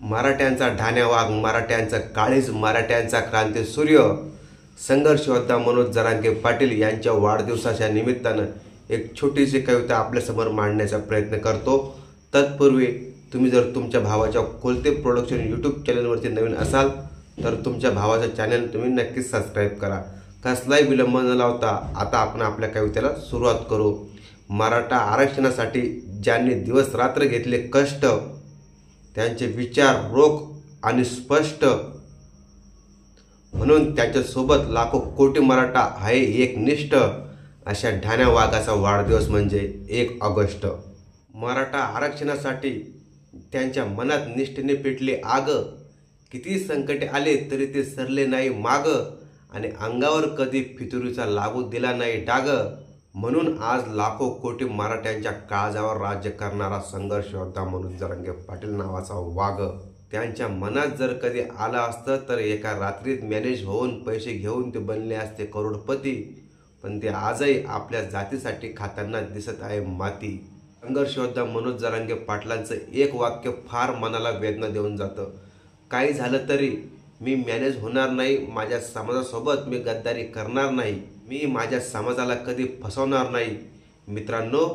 मराठ्यांचा ढाण्या वाघ, मराठ्यांचा काळीज, मराठ्यांचा क्रांती सूर्य संघर्ष योद्धा मनोज जरांगे पाटील यांच्या वाढदिवसाच्या निमित्तानं एक छोटीशी कविता आपल्यासमोर मांडण्याचा प्रयत्न करतो। तत्पूर्वी तुम्ही जर तुमच्या भावाच्या कोलते प्रोडक्शन यूट्यूब चॅनलवरती नवीन असाल तर तुमच्या भावाचं चॅनल तुम्ही नक्कीच सबस्क्राईब करा। कसलाही विलंब न लावता आता आपण आपल्या कवितेला सुरुवात करू। मराठा आरक्षणासाठी ज्यांनी दिवस रात्र घेतले कष्ट, त्यांचे विचार रोख आणि स्पष्ट, म्हणून त्यांच्यासोबत लाखो कोटी मराठा आहे एकनिष्ठ। अशा ढाण्या वाघाचा वाढदिवस म्हणजे 1 ऑगस्ट। मराठा आरक्षणासाठी त्यांच्या मनात निष्ठेने पेटली आग, किती संकटे आले तरी ते सरले नाही माग, आणि अंगावर कधी फितुरीचा लागू दिला नाही डाग, म्हणून आज लाखो कोटी मराठ्यांच्या काळजावर राज्य करणारा संघर्ष योद्धा मनोज जरांगे पाटील नावाचा वाघ। त्यांच्या मनात जर कधी आलं असतं तर एका रात्रीत मॅनेज होऊन पैसे घेऊन ते बनले असते करोडपती, पण ते आजही आपल्या जातीसाठी खाताना दिसत आहे माती। संघर्ष योद्धा मनोज जरांगे पाटलांचं एक वाक्य फार मनाला वेदना देऊन जातं। काही झालं तरी मी मॅनेज होणार नाही, माझ्या समाजासोबत मी गद्दारी करणार नाही, मी माझ्या समाजाला कधी फसवणार नाही। मित्रांनो,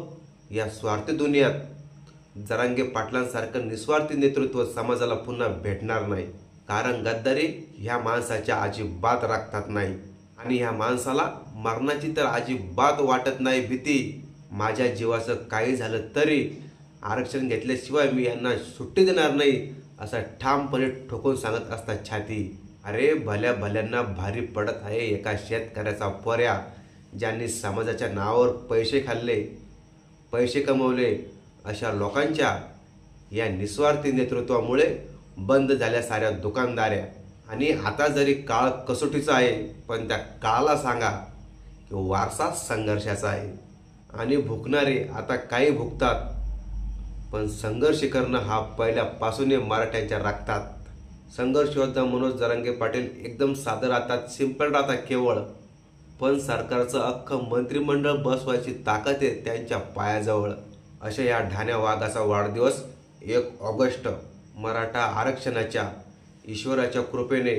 या स्वार्थी दुनियात जरांगे पाटलांसारखं निस्वार्थी नेतृत्व समाजाला पुन्हा भेटणार नाही, कारण गद्दारी ह्या माणसाच्या अजिबात राखतात नाही, आणि ह्या माणसाला मरणाची तर अजिबात वाटत नाही भीती। माझ्या जीवाचं काही झालं तरी आरक्षण घेतल्याशिवाय मी यांना सुट्टी देणार नाही, असं ठामपणे ठोकून सांगत असतात छाती। अरे भल्या भल्यांना भारी पडत आहे एका शेतकऱ्याचा पोऱ्या, ज्यांनी समाजाच्या नावावर पैसे खाल्ले, पैसे कमवले। अशा लोकांच्या या निस्वार्थी नेतृत्वामुळे बंद झाल्या साऱ्या दुकानदाऱ्या। आणि आता जरी काळ कसोटीचा आहे, पण त्या काळाला सांगा की वारसा संघर्षाचा आहे, आणि भुकणारे आता काही भुकतात, पण संघर्ष करणं हा पहिल्यापासून मराठ्यांच्या रक्तात। संघर्ष योद्धा मनोज जरांगे पाटील एकदम साधं राहतात, सिंपल राहतात केवळ, पण सरकारचं अख्खं मंत्रिमंडळ बसवायची ताकद आहे त्यांच्या पायाजवळ। अशा या ढाण्या वाघाचा वाढदिवस 1 ऑगस्ट। मराठा आरक्षणाच्या ईश्वराच्या कृपेने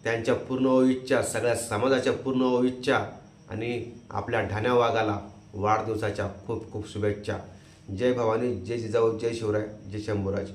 त्यांच्या पूर्ण होऊ इच्छा, सगळ्या समाजाच्या पूर्ण होऊ इच्छा, आणि आपल्या ढाण्या वाघाला वाढदिवसाच्या खूप खूप शुभेच्छा। जय भवानी, जय जिजाऊ, जय शिवराय, जय शंभूराज।